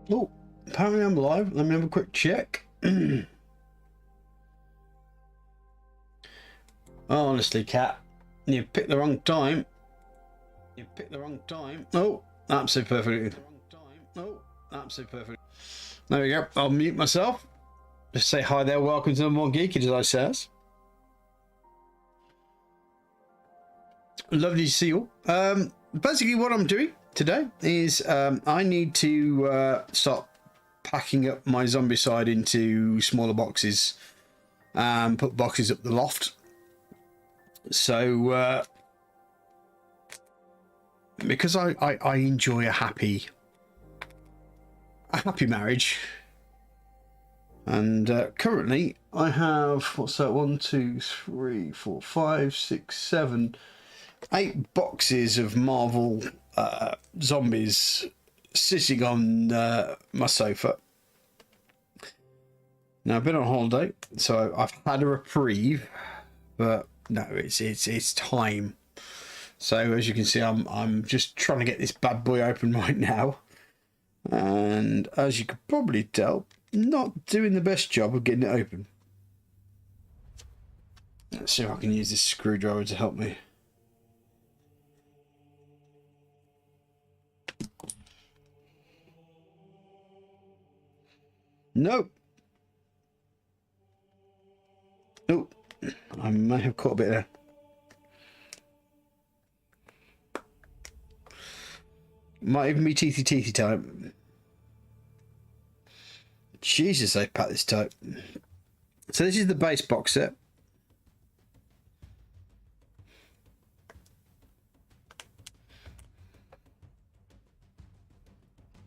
Oh, apparently I'm live. Let me have a quick check. Honestly, Cat, you picked the wrong time. You picked the wrong time. Oh, absolutely perfect. Oh, absolutely perfect. There we go. I'll mute myself. Just say hi there. Welcome to the More Geeky, as I says. Lovely to see you all. Basically, what I'm doing today is I need to start packing up my Zombicide into smaller boxes and put boxes up the loft. So, because I enjoy a happy marriage, and currently I have, what's that, 1, 2, 3, 4, 5, 6, 7, 8 boxes of Marvel Zombies sitting on my sofa. Now I've been on holiday, so I've had a reprieve, but no, it's time. So as you can see, I'm just trying to get this bad boy open right now, and as you could probably tell, not doing the best job of getting it open. Let's see if I can use this screwdriver to help me. Nope. Oh, I may have caught a bit there. Might even be teethy time. Jesus, they packed this tight. So this is the base box set.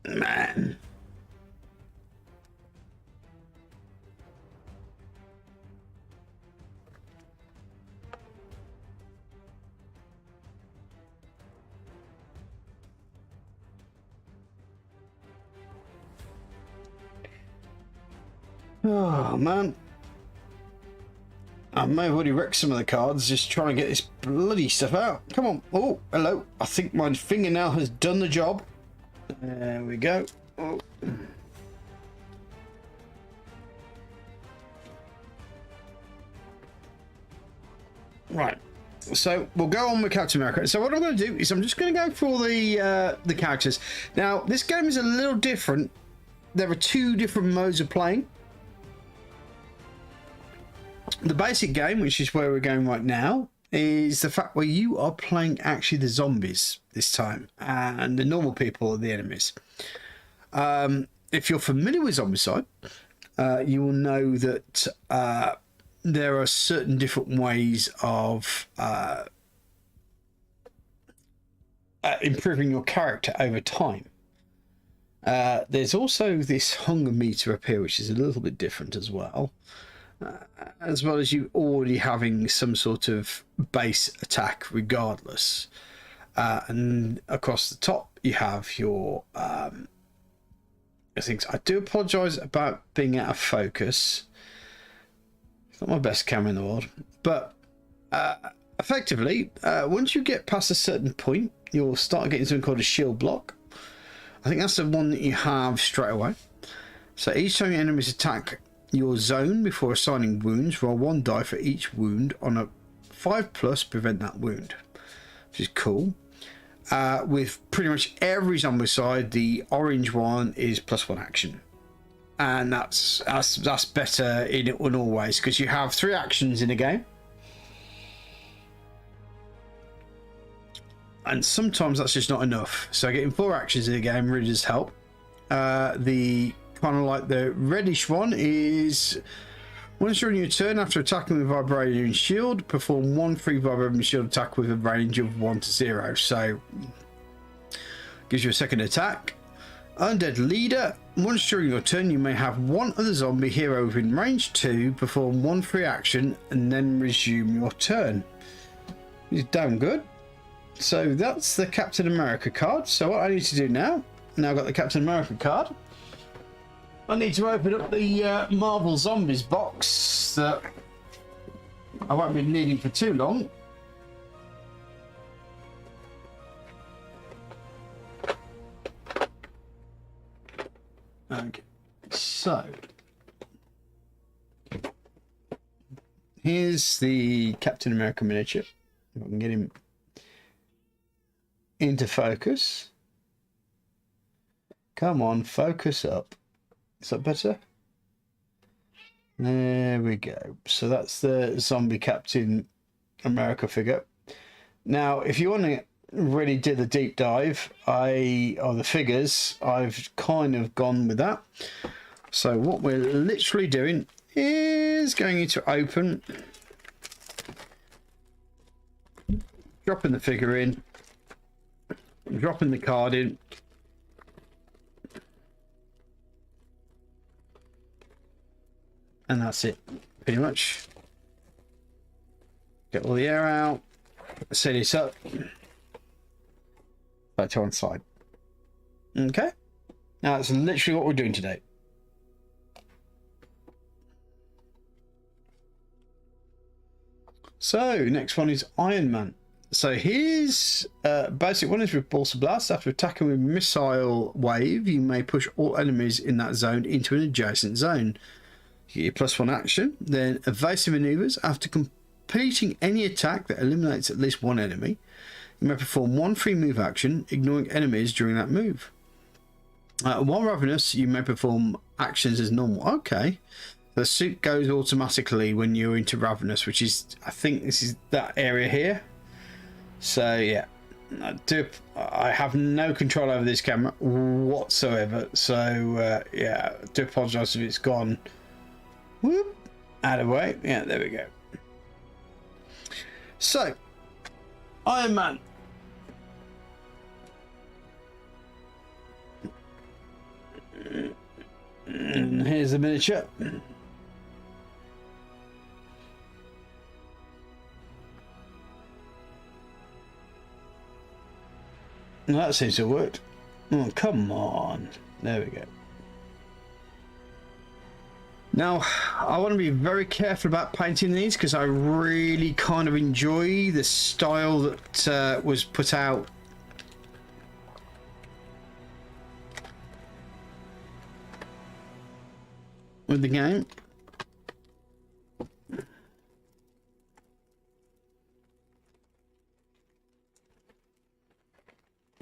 Man. Oh, man. I may have already wrecked some of the cards just trying to get this bloody stuff out. Come on. Oh, hello. I think my fingernail has done the job. There we go. Oh. Right. So we'll go on with Captain America. So what I'm going to do is I'm just going to go for the characters. Now, this game is a little different. There are 2 different modes of playing. The basic game, which is where we're going right now, is the fact where you are playing actually the zombies this time, and the normal people are the enemies. If you're familiar with Zombicide, you will know that there are certain different ways of improving your character over time. There's also this hunger meter up here, which is a little bit different as well. As well as you already having some sort of base attack regardless. And across the top you have your things. I do apologise about being out of focus. It's not my best camera in the world. But effectively, once you get past a certain point, you'll start getting something called a shield block. I think that's the one that you have straight away. So each time your enemies attack your zone before assigning wounds, roll 1 die for each wound on a 5+ prevent that wound, which is cool. With pretty much every Zombicide, the orange one is +1 action, and that's better in all ways because you have 3 actions in a game, and sometimes that's just not enough. So getting 4 actions in a game really does help. The kind of like the reddish one is once during your turn after attacking with Vibranium Shield, perform 1 free Vibranium Shield attack with a range of 1 to 0. So gives you a second attack. Undead Leader, once during your turn you may have 1 other zombie hero within range 2 perform 1 free action and then resume your turn. It's damn good. So that's the Captain America card. So what I need to do now I've got the Captain America card, I need to open up the Marvel Zombies box that I won't be needing for too long. Okay, so here's the Captain America miniature. If I can get him into focus. Come on, focus up. Is that better? There we go. So that's the zombie Captain America figure. Now, if you want to really do the deep dive, the figures, I've kind of gone with that. So what we're literally doing is going into open, dropping the figure in, dropping the card in, and that's it, pretty much. Get all the air out, set this up, back to one side. Okay, now that's literally what we're doing today. So next one is Iron Man. So his basic one is Repulsor Blast. After attacking with missile wave, you may push all enemies in that zone into an adjacent zone. You get your +1 action. Then evasive maneuvers. After completing any attack that eliminates at least one enemy, you may perform one free move action, ignoring enemies during that move. While ravenous, you may perform actions as normal. Okay. The suit goes automatically when you're into ravenous, which is, I think this is that area here. So yeah, I have no control over this camera whatsoever. So yeah, I do apologise if it's gone. Whoop, out of the way. Yeah, there we go. So, Iron Man. And here's the miniature. That seems to have worked. Oh, come on. There we go. Now, I want to be very careful about painting these because I really kind of enjoy the style that was put out with the game.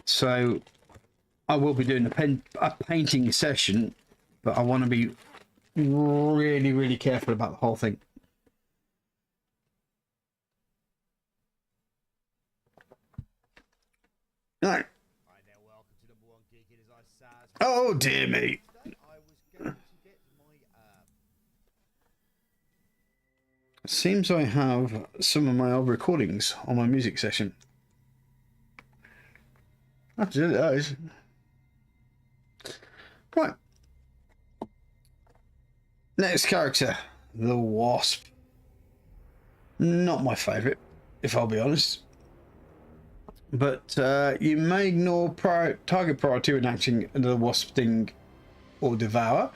So I will be doing a painting session, but I want to be really, really careful about the whole thing. Right. Oh dear me. Seems I have some of my old recordings on my music session. I have to do those. Right. Next character, the Wasp. Not my favourite, if I'll be honest. But you may ignore target priority when acting under the Wasp Sting or Devour.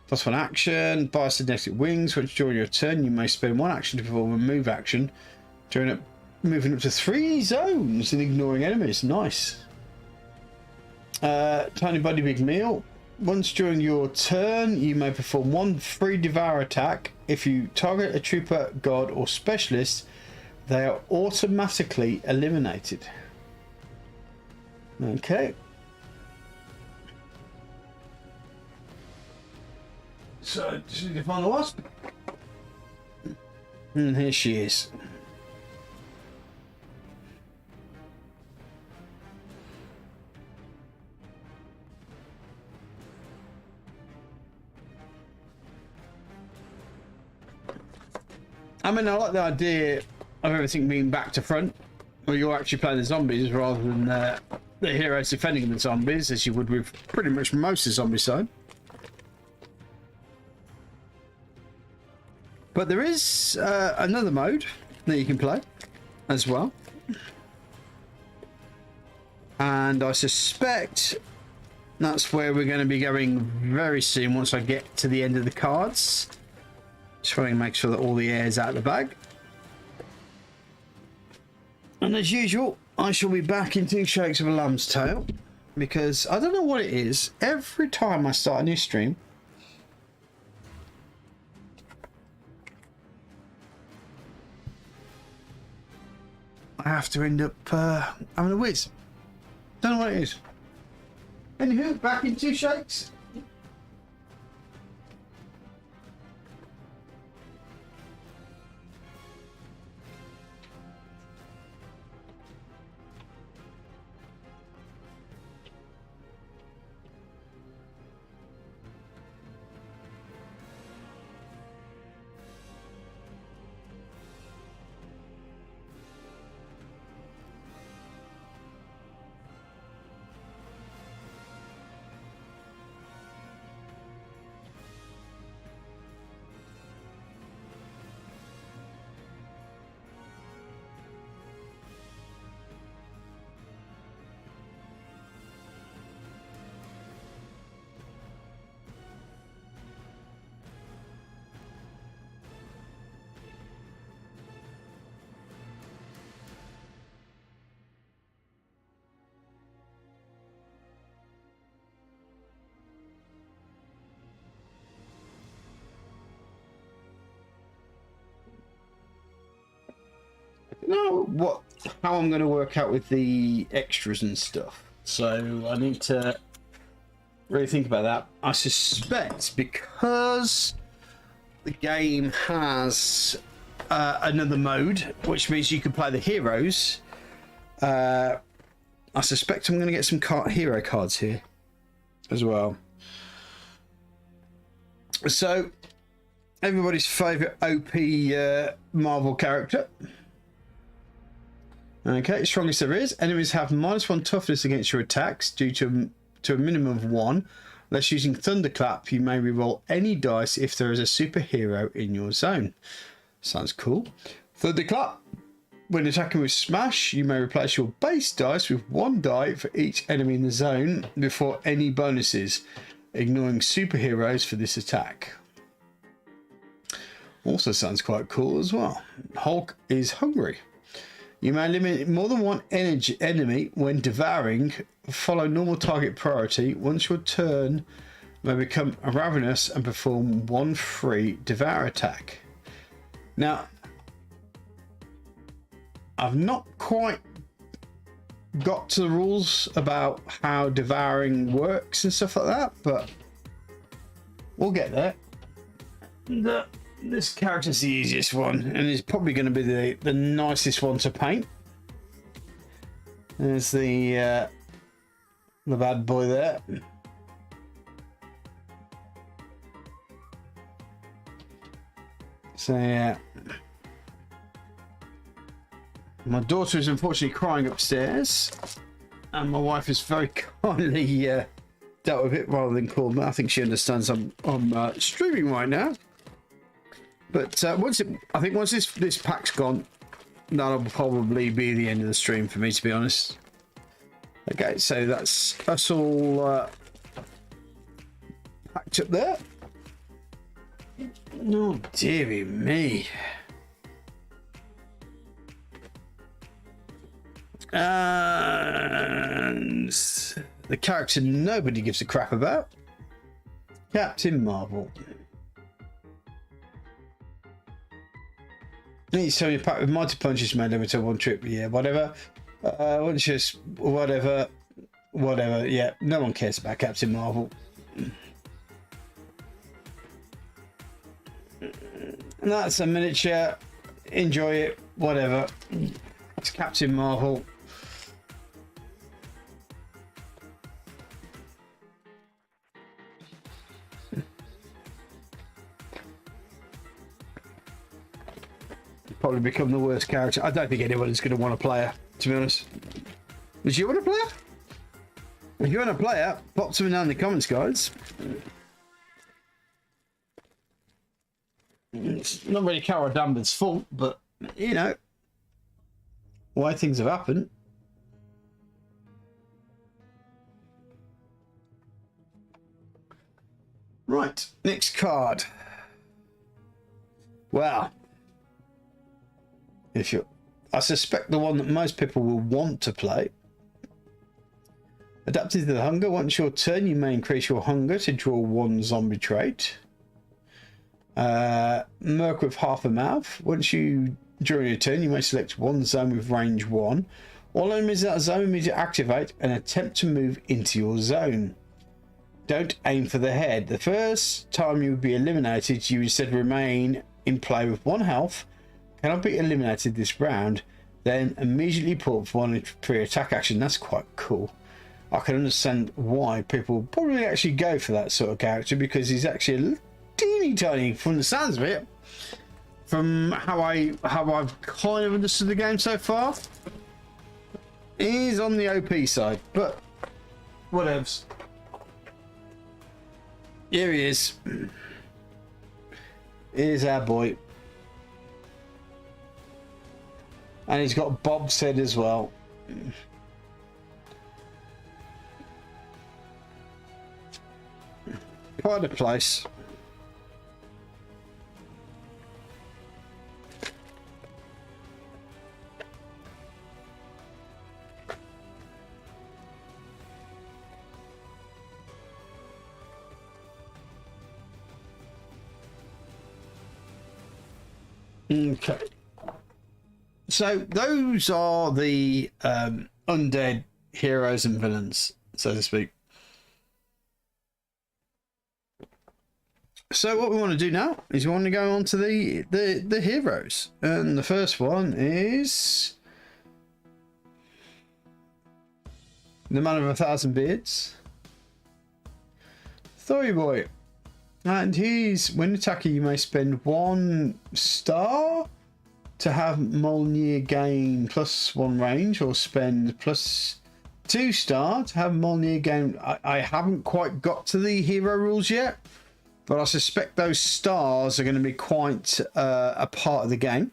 +1 action, Biokinetic Wings. Which during your turn, you may spend 1 action to perform a move action, moving up to 3 zones and ignoring enemies. Nice. Tiny Body Big Meal. Once during your turn, you may perform 1 free Devour attack. If you target a Trooper, God, or Specialist, they are automatically eliminated. Okay. So, just need to find the Wasp. And here she is. I mean, I like the idea of everything being back to front, where you're actually playing the zombies rather than the heroes defending the zombies, as you would with pretty much most of Zombicide. But there is another mode that you can play as well. And I suspect that's where we're going to be going very soon once I get to the end of the cards. Just trying to make sure that all the air is out of the bag. And as usual, I shall be back in 2 shakes of a lamb's tail. because I don't know what it is. Every time I start a new stream, I have to end up having a whiz. Don't know what it is. Anywho, back in 2 shakes. Know how I'm going to work out with the extras and stuff, so I need to really think about that. I suspect because the game has another mode, which means you can play the heroes, I suspect I'm going to get some hero cards here as well. So everybody's favorite OP Marvel character. Okay, strongest there is. Enemies have -1 toughness against your attacks due to a minimum of 1. Unless using Thunderclap, you may reroll any dice if there is a superhero in your zone. Sounds cool. Thunderclap. When attacking with Smash, you may replace your base dice with 1 die for each enemy in the zone before any bonuses, ignoring superheroes for this attack. Also sounds quite cool as well. Hulk is hungry. You may eliminate more than 1 enemy when devouring. Follow normal target priority. Once your turn, may become ravenous and perform 1 free devour attack. Now, I've not quite got to the rules about how devouring works and stuff like that, but we'll get there. This character's the easiest one, and it's probably going to be the nicest one to paint. There's the bad boy there. So yeah, my daughter is unfortunately crying upstairs, and my wife is very kindly dealt with it rather than called me. I think she understands I'm streaming right now. But once this pack's gone, that'll probably be the end of the stream for me, to be honest. Okay, so that's all packed up there. Oh dearie me. And the character nobody gives a crap about, Captain Marvel. Each time you pack with mighty punches may limit to 1 trip. Yeah, whatever. Whatever. Yeah, no one cares about Captain Marvel. And that's a miniature. Enjoy it. Whatever. It's Captain Marvel. Probably become the worst character. I don't think anyone is going to want to play her, to be honest. Would you want to play her? If you want to play her, pop something down in the comments, guys. It's not really Carol Danvers' fault, but you know why things have happened. Right, next card. Wow. I suspect the one that most people will want to play Adapted to the hunger. Once your turn, you may increase your hunger to draw 1 zombie trait. Merc with half a mouth. During your turn, you may select 1 zone with range 1. All enemies in that zone immediately activate and attempt to move into your zone. Don't aim for the head. The first time you will be eliminated, you instead remain in play with 1 health. Cannot be eliminated this round. Then immediately pull for 1 pre-attack action. That's quite cool. I can understand why people probably actually go for that sort of character, because he's actually a teeny tiny from the sounds of it. From how I've kind of understood the game so far, he's on the OP side, but whatevs. Here he is. Here's our boy. And he's got Bob's head as well. Quite a place. Okay. So those are the undead heroes and villains, so to speak. So what we want to do now is we want to go on to the heroes, and the first one is the Man of 1,000 Beards, Thory Boy, and when attacking you may spend 1 star to have Mjolnir gain +1 range, or spend +2 star to have Mjolnir gain. I haven't quite got to the hero rules yet, but I suspect those stars are going to be quite a part of the game.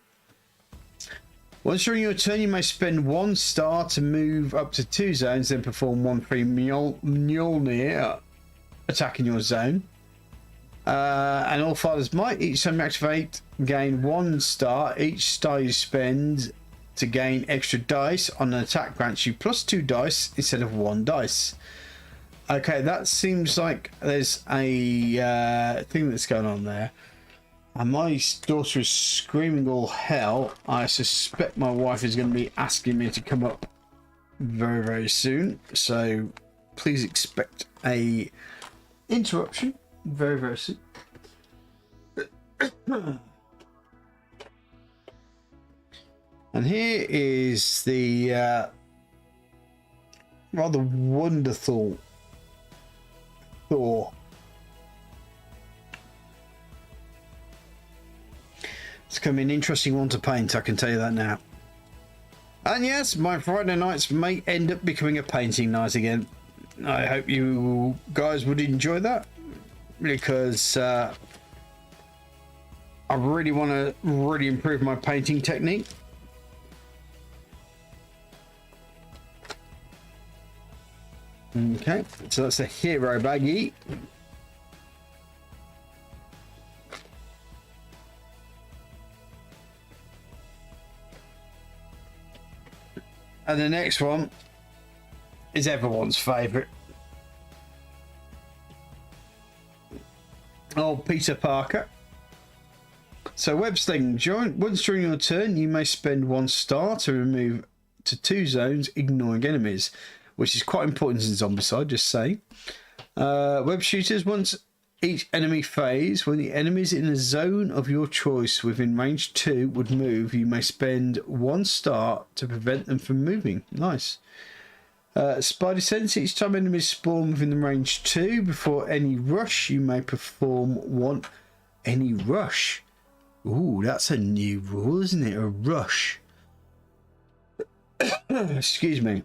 Once during your turn, you may spend 1 star to move up to 2 zones, then perform 1 free Mjolnir attack in your zone. And all fighters might, each time you activate, gain 1 star. Each star you spend to gain extra dice on an attack grants you +2 dice instead of 1 dice. Okay, that seems like there's a thing that's going on there. And my daughter is screaming all hell. I suspect my wife is going to be asking me to come up very, very soon. So please expect a interruption very, very soon. And here is the rather wonderful Thor. It's going to be an interesting one to paint, I can tell you that now. And yes, my Friday nights may end up becoming a painting night again. I hope you guys would enjoy that, because I really want to improve my painting technique. Okay, so that's a hero baggie. And the next one is everyone's favourite. Oh, Peter Parker. So web sling. Once during your turn, you may spend 1 star to remove to 2 zones, ignoring enemies, which is quite important in Zombicide, just saying. Web shooters. Once each enemy phase, when the enemies in a zone of your choice within range 2 would move, you may spend 1 star to prevent them from moving. Nice. Spidey sense. Each time enemies spawn within the range 2 before any rush, you may perform 1 any rush. Ooh, that's a new rule, isn't it? A rush. Excuse me.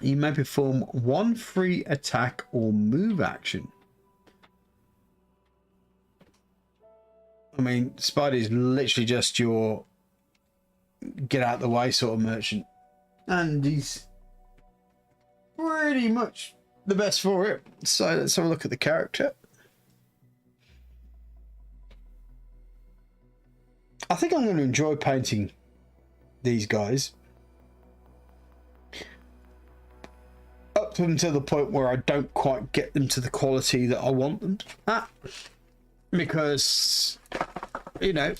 You may perform 1 free attack or move action. I mean, Spidey's literally just your get out the way sort of merchant, and he's pretty much the best for it. So let's have a look at the character. I think I'm going to enjoy painting these guys. up until the point where I don't quite get them to the quality that I want them at, because, you know,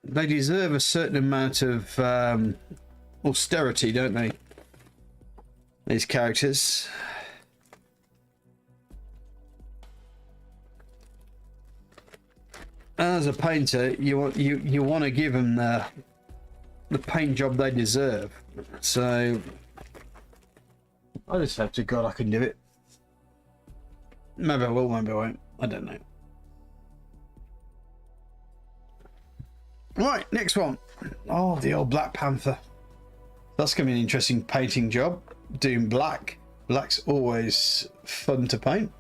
they deserve a certain amount of austerity, don't they? These characters. As a painter, you want to give them the paint job they deserve. So I just hope to God I can do it. Maybe I will, maybe I won't. I don't know. Right, next one. Oh, the old Black Panther. That's going to be an interesting painting job. Doing black. Black's always fun to paint.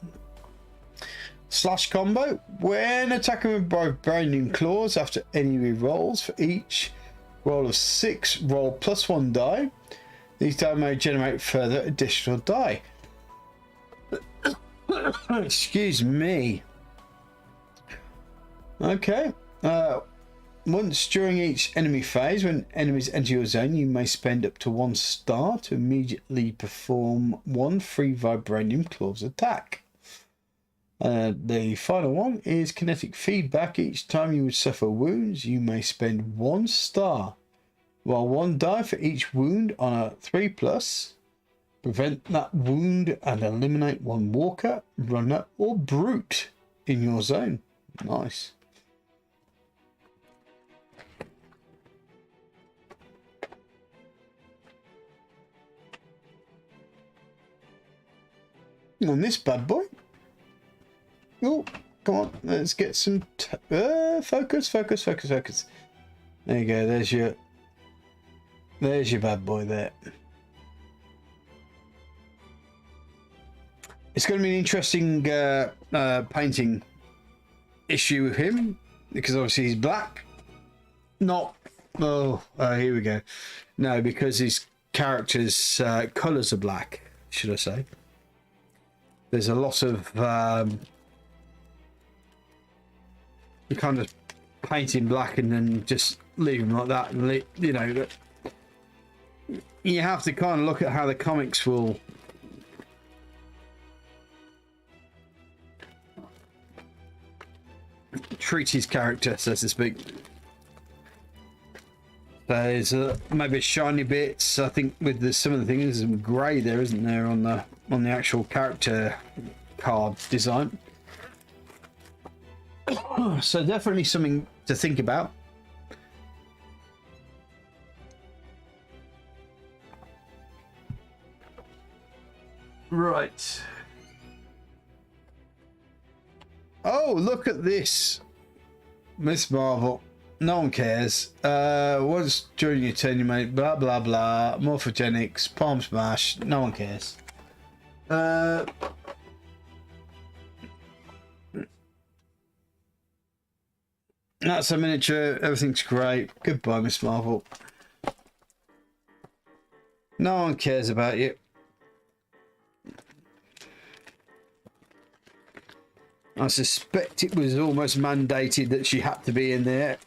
Slash combo. When attacking with vibranium claws after any rerolls, for each roll of 6, roll +1 die. These die may generate further additional die. Excuse me. Okay. Once during each enemy phase, when enemies enter your zone, you may spend up to 1 star to immediately perform 1 free vibranium claws attack. The final one is kinetic feedback. Each time you would suffer wounds, you may spend 1 star, while 1 die for each wound on a 3+. Prevent that wound and eliminate 1 walker, runner, or brute in your zone. Nice. On this bad boy. Oh, come on, let's get some focus. There you go. There's your bad boy there. It's going to be an interesting painting issue with him, because obviously he's black. Not here we go. No, because his character's colours are black, should I say. There's a lot of you kind of paint him black and then just leave him like that, and you know, you have to kind of look at how the comics will treat his character, so to speak. There's maybe shiny bits. I think with some of the things, there's some grey there, isn't there, on the actual character card design. So definitely something to think about. Right. Oh, look at this, Miss Marvel. No one cares. Once during your turn you make blah blah blah, morphogenics, palm smash. No one cares. That's a miniature. Everything's great. Goodbye, Miss Marvel. No one cares about you. I suspect it was almost mandated that she had to be in there.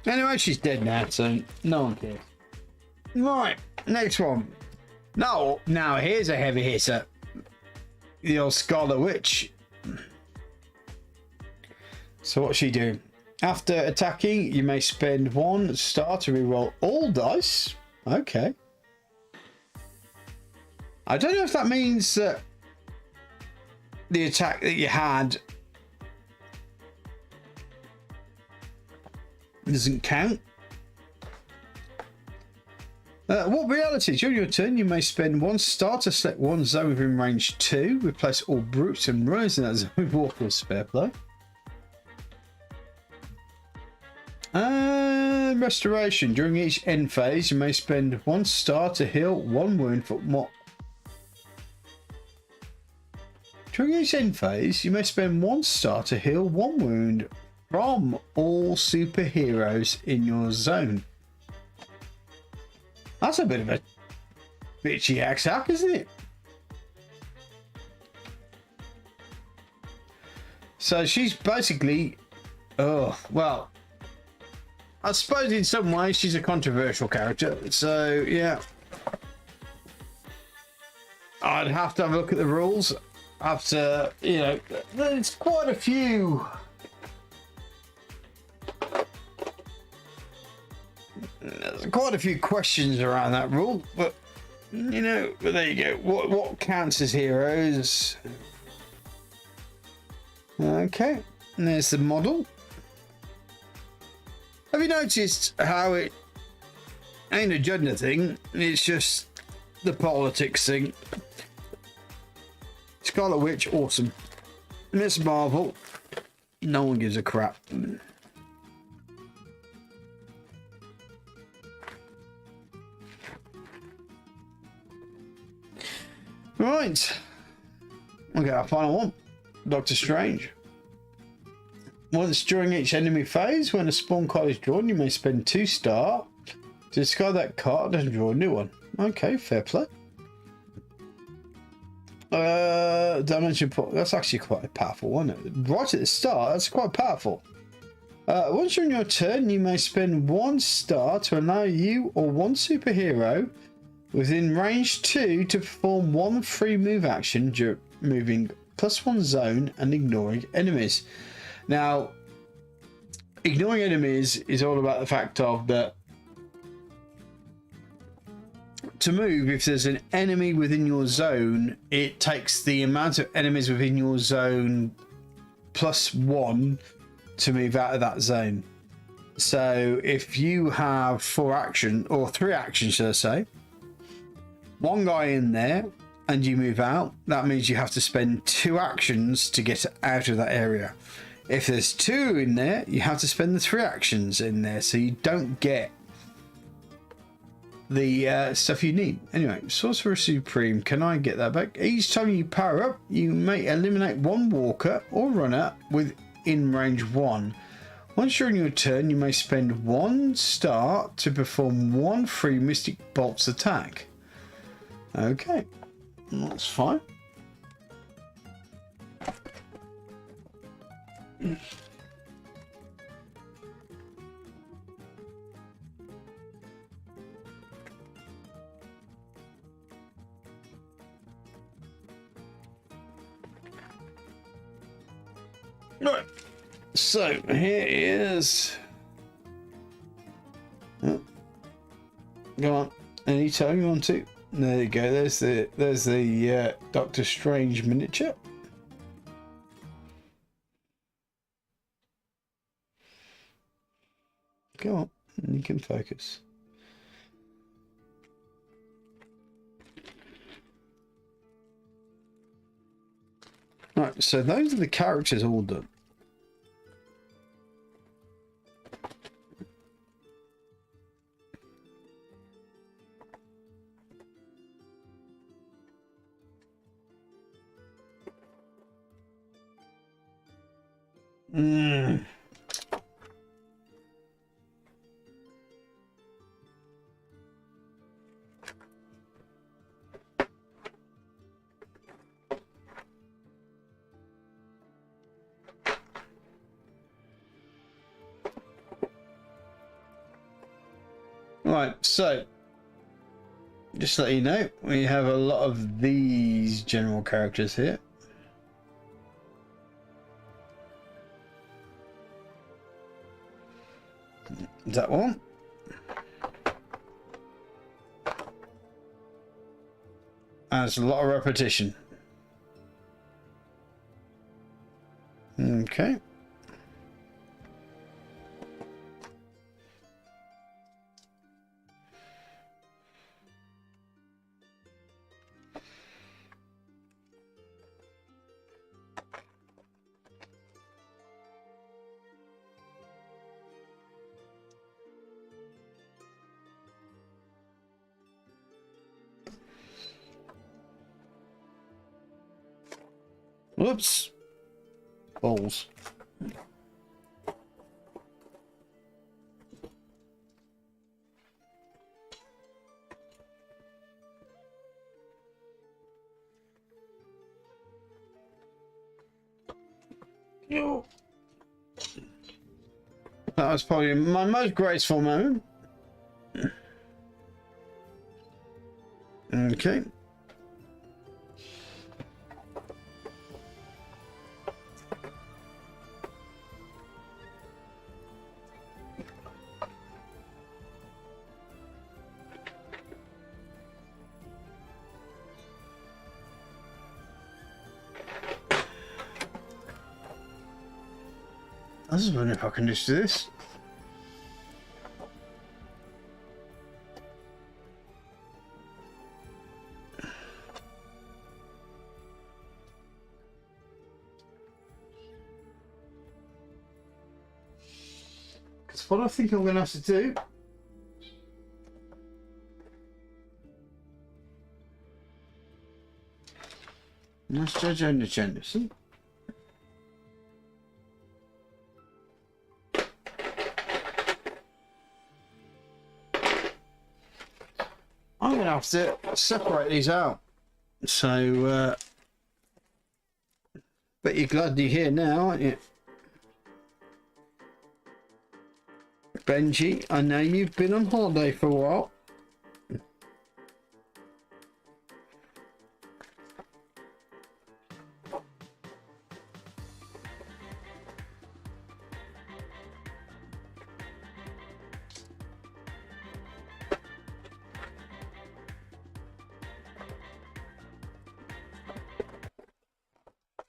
Anyway, she's dead now, so no one cares. Right, next one. No, now here's a heavy hitter. The old Scarlet Witch. So what's she doing? After attacking, you may spend 1 star to reroll all dice. Okay. I don't know if that means that the attack that you had doesn't count. What reality? During your turn, you may spend 1 star to select 1 zone within range 2. Replace all brutes and runners in that zone with walkers. Spare play. Restoration. During each end phase, you may spend 1 star to heal 1 wound for what? During each end phase, you may spend 1 star to heal 1 wound from all superheroes in your zone. That's a bit of a bitchy axe isn't it? So she's basically, oh, well, I suppose in some ways she's a controversial character. So, yeah. I'd have to have a look at the rules. After, you know, there's quite a few. There's quite a few questions around that rule, but you know, but there you go. What counts as heroes? Okay, and there's the model. Have you noticed how it ain't a gender thing? It's just the politics thing. Scarlet Witch, awesome. Miss Marvel, no one gives a crap. Right. Okay, our final one. Doctor Strange. Once during each enemy phase, when a spawn card is drawn, you may spend 2 star to discard that card and draw a new one. Okay, fair play. Dimension port. That's actually quite a powerful one. Right at the start, that's quite powerful. Once during your turn, you may spend 1 star to allow you or one superhero within range 2 to perform 1 free move action, moving +1 zone and ignoring enemies. Now, ignoring enemies is all about the fact of that to move, if there's an enemy within your zone, it takes the amount of enemies within your zone +1 to move out of that zone. So if you have 4 action or 3 actions, should I say, 1 guy in there and you move out, that means you have to spend 2 actions to get out of that area. If there's 2 in there, you have to spend the 3 actions in there, so you don't get the stuff you need. Anyway, Sorcerer Supreme, can I get that back? Each time you power up, you may eliminate 1 walker or runner within range 1. Once during your turn, you may spend 1 star to perform 1 free Mystic Bolts attack. Okay, that's fine. Right, so here is. Oh, go on, anytime you want to. There you go. There's the Doctor Strange miniature. Go on, you can focus. Right, so those are the characters all done. Right, so just to let you know, we have a lot of these general characters here. That one. And it's a lot of repetition. Okay. Whoops. Balls. That was probably my most graceful moment. Okay. I was wondering if I can just do this. Because what I think I'm going to have to do. Let's judge on the agenda, see? I'm going to have to separate these out. So, but you're glad you're here now, aren't you? Benji, I know you've been on holiday for a while.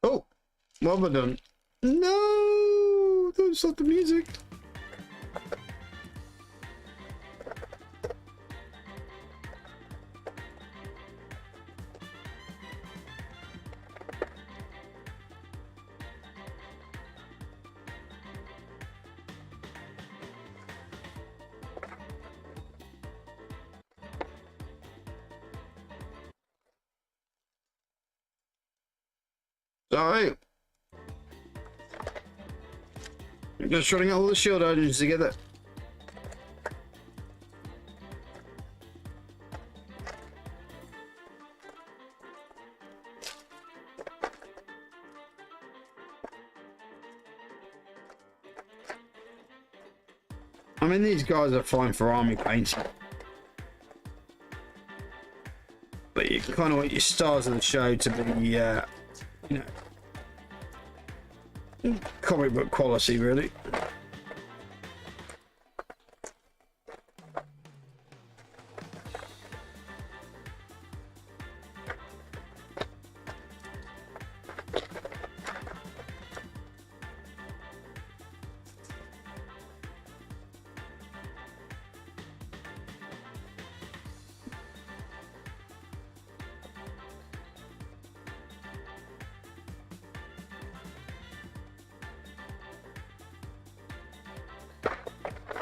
Oh, what have I done? No, don't stop the music. Sorry. I'm just trying to get all the shield items together. I mean, these guys are fine for army painting. But you kind of want your stars of the show to be, you know, comic book quality, really.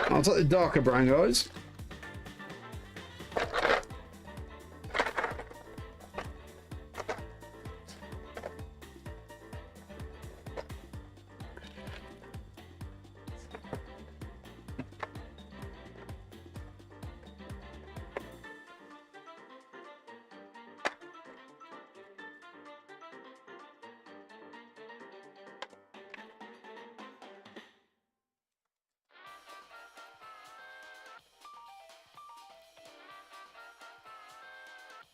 I'll take the darker brown guys.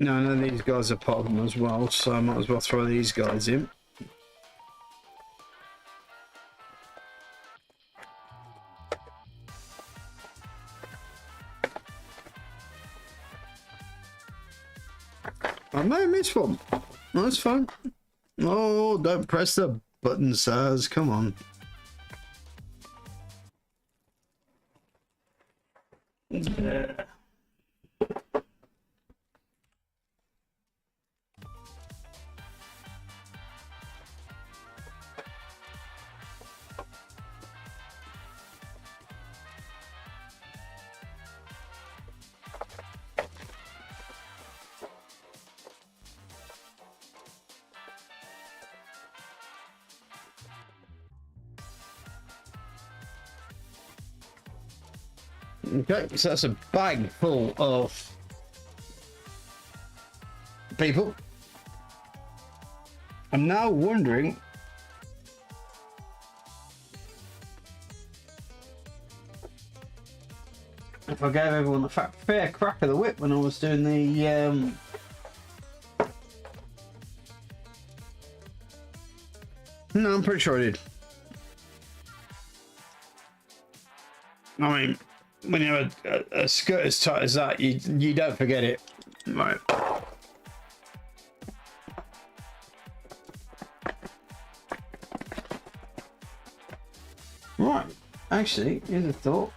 No, I know these guys are part of them as well, so I might as well throw these guys in. I may have missed one. That's fine. Oh, don't press the button, sirs. Come on. Yeah. Okay, so that's a bag full of people. I'm now wondering if I gave everyone a fair crack of the whip when I was doing the no, I'm pretty sure I did. I mean, when you have a skirt as tight as that, you don't forget it. Right. Right. Actually, here's a thought.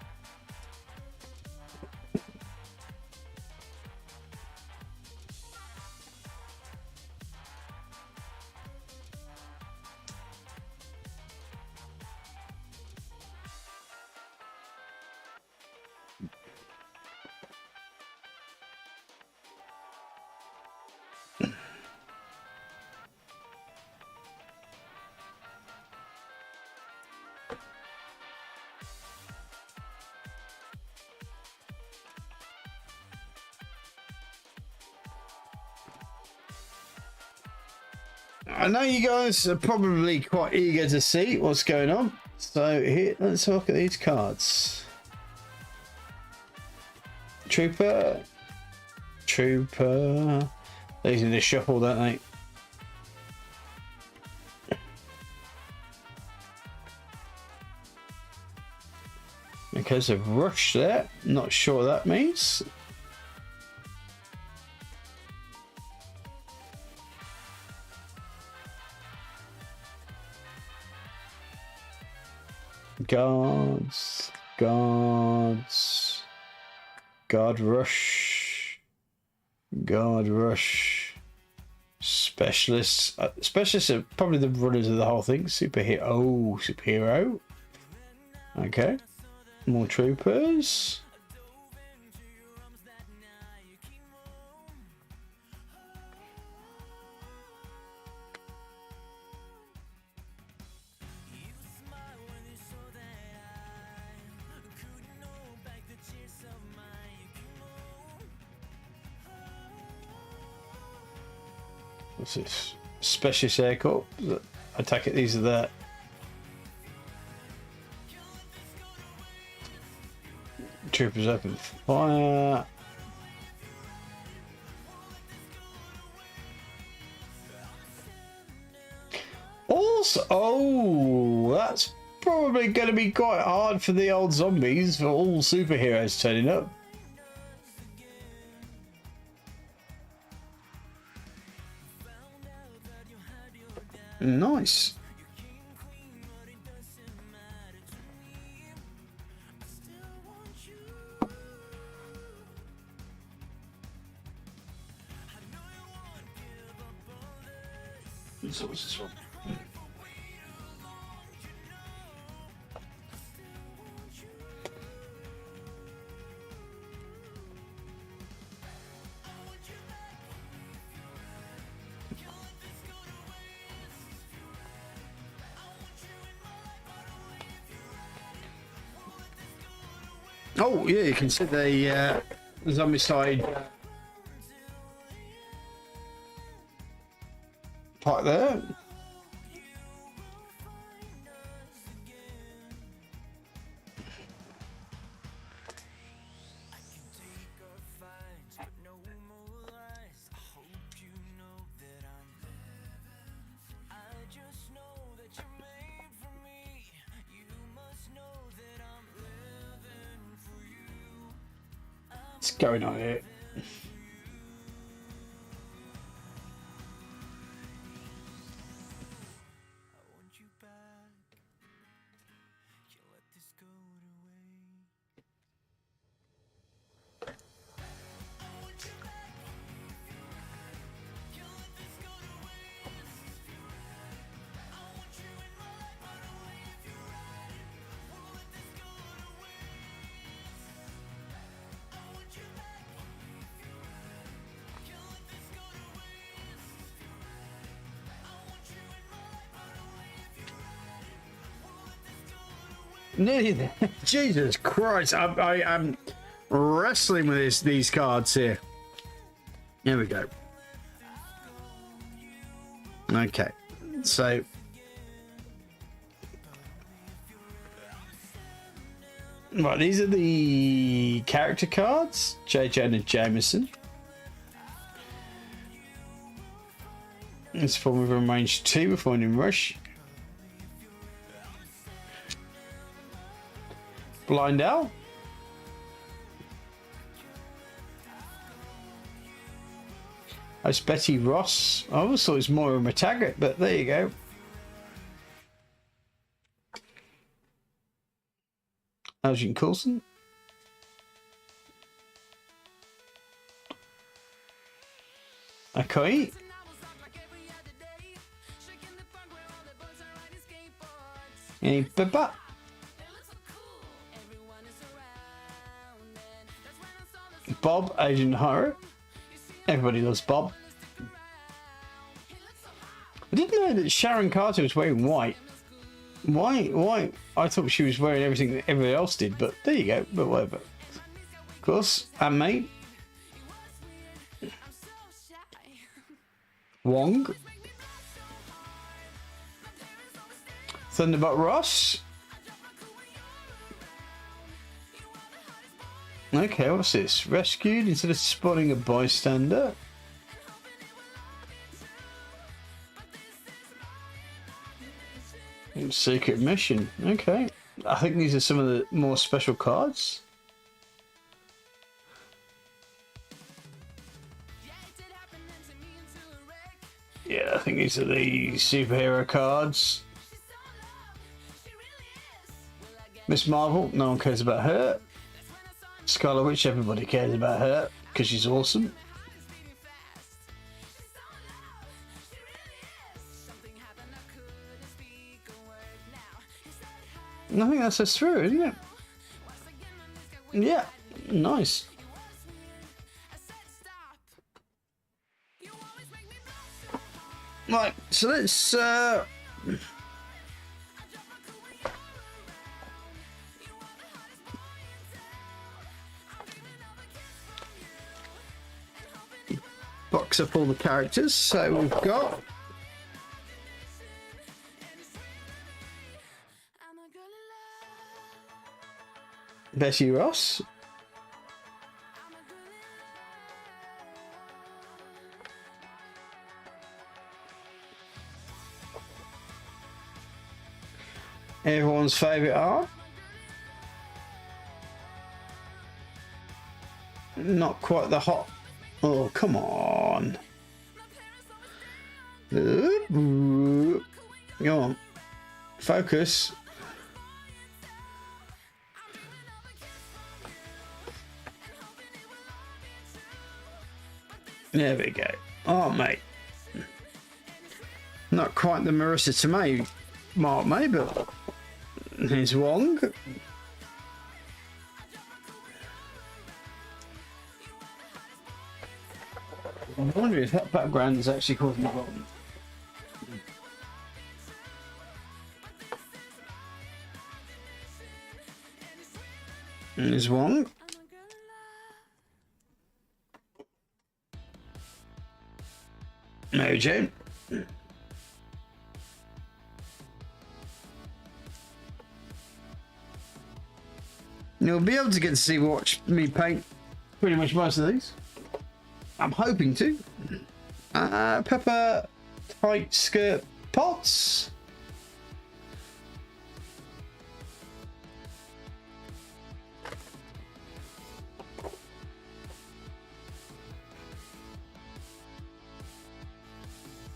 I know you guys are probably quite eager to see what's going on. So here, let's look at these cards. Trooper. These need to shuffle, don't they? Because of rush there. Not sure what that means. Guards, guard rush, specialists. Specialists are probably the runners of the whole thing. Superhero. Okay, more troopers. What's this? Specialist Air Corps. I take it these are the troopers open fire. Also, that's probably going to be quite hard for the old zombies, for all superheroes turning up. Nice. So what's this one? Oh yeah, you can see the Zombicide part there. What's going on here? Nearly there. Jesus Christ, I'm wrestling with these cards here. Here we go. Okay, so Right, these are the character cards. J. Jonah Jameson. This form of range 2 before in rush. Blind Owl. That's Betty Ross. I always thought it was Moira McTaggart, but there you go. Agent Coulson. Okay. Any Baba. Bob, Agent Horror. Everybody loves Bob. I didn't know that Sharon Carter was wearing white. Why? I thought she was wearing everything that everybody else did, but there you go, but whatever. Of course, and mate. Wong. Thunderbot Ross. Okay, what's this? Rescued instead of spotting a bystander. Secret mission. Okay. I think these are some of the more special cards. Yeah, I think these are the superhero cards. Miss Marvel, no one cares about her. Scarlet Witch, everybody cares about her because she's awesome. I think that says through, isn't it? Yeah, nice. Right, so let's box up all the characters. So we've got Betty Ross. Everyone's favourite art. Not quite the hot. Oh, come on. Go on. Focus. There we go. Oh, mate. Not quite the Marissa Tomei mark, mate, but here's Wong. I'm wondering if that background is actually causing the problem. And there's Wong. Mary Jane. You'll be able to get to watch me paint pretty much most of these. I'm hoping to. Pepper tight skirt Potts.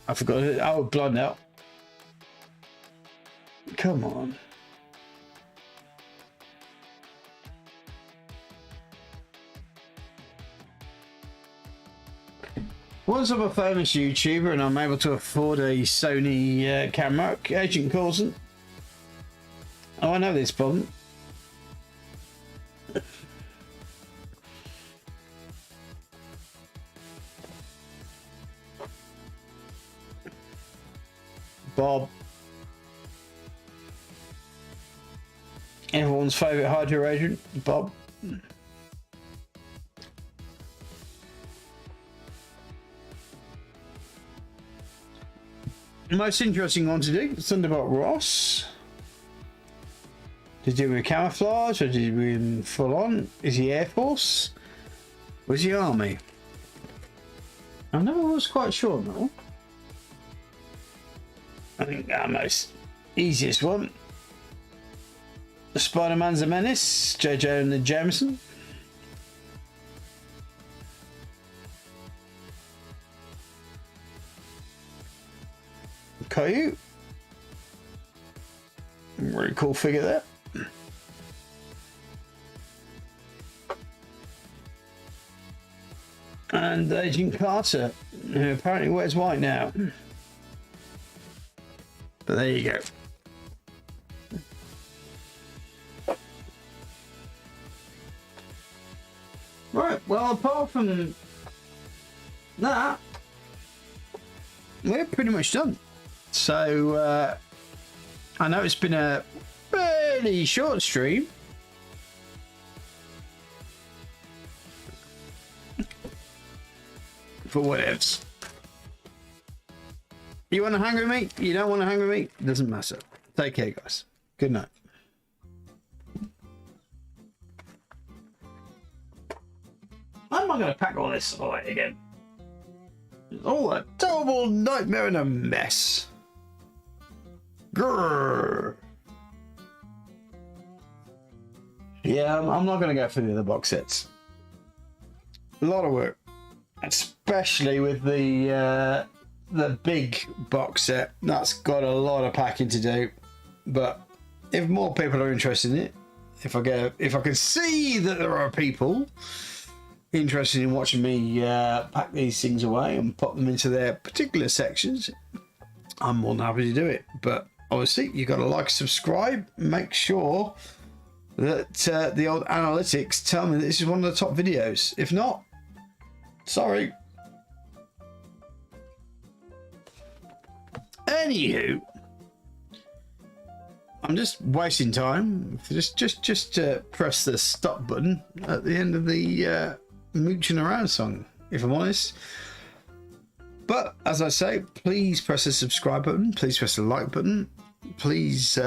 I forgot it. Oh, blood now. Come on. Once I'm a famous YouTuber and I'm able to afford a Sony camera, Agent Coulson. Oh, I know this problem. Bob. Everyone's favourite Hydra agent, Bob. Most interesting one to do, Thunderbot Ross. Did he do with camouflage, or did he do him full on? Is he Air Force? Was he Army? I never was quite sure, no. I think our most easiest one. Spider-Man's a Menace, JJ and the Jameson. Coyote. Really cool figure there. And Agent Carter, who apparently wears white now. But there you go. Right, well, apart from that, we're pretty much done. So, I know it's been a fairly short stream. For whatevs. You want to hang with me? You don't want to hang with me? Doesn't matter. Take care, guys. Good night. How am I going to pack all this away again? It's all a terrible nightmare and a mess. Grrr. Yeah, I'm not going to go for the other box sets. A lot of work, especially with the big box set. That's got a lot of packing to do. But if more people are interested in it, if I can see that there are people interested in watching me pack these things away and put them into their particular sections, I'm more than happy to do it. But obviously, you've got to like, subscribe, make sure that the old analytics tell me that this is one of the top videos. If not, sorry. Anywho, I'm just wasting time. Just press the stop button at the end of the mooching around song, if I'm honest. But as I say, please press the subscribe button. Please press the like button. Please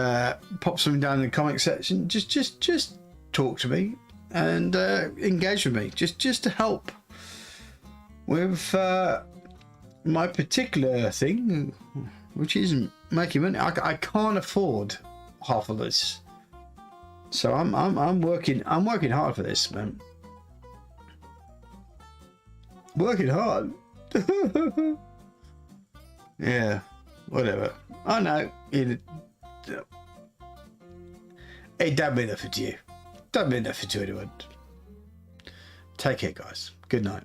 pop something down in the comment section. Just talk to me and engage with me. Just to help with my particular thing, which isn't making money. I can't afford half of this, so I'm working hard for this, man. Working hard. Yeah, whatever. I know it don't mean nothing to you. Don't mean nothing to anyone. Take care, guys. Good night.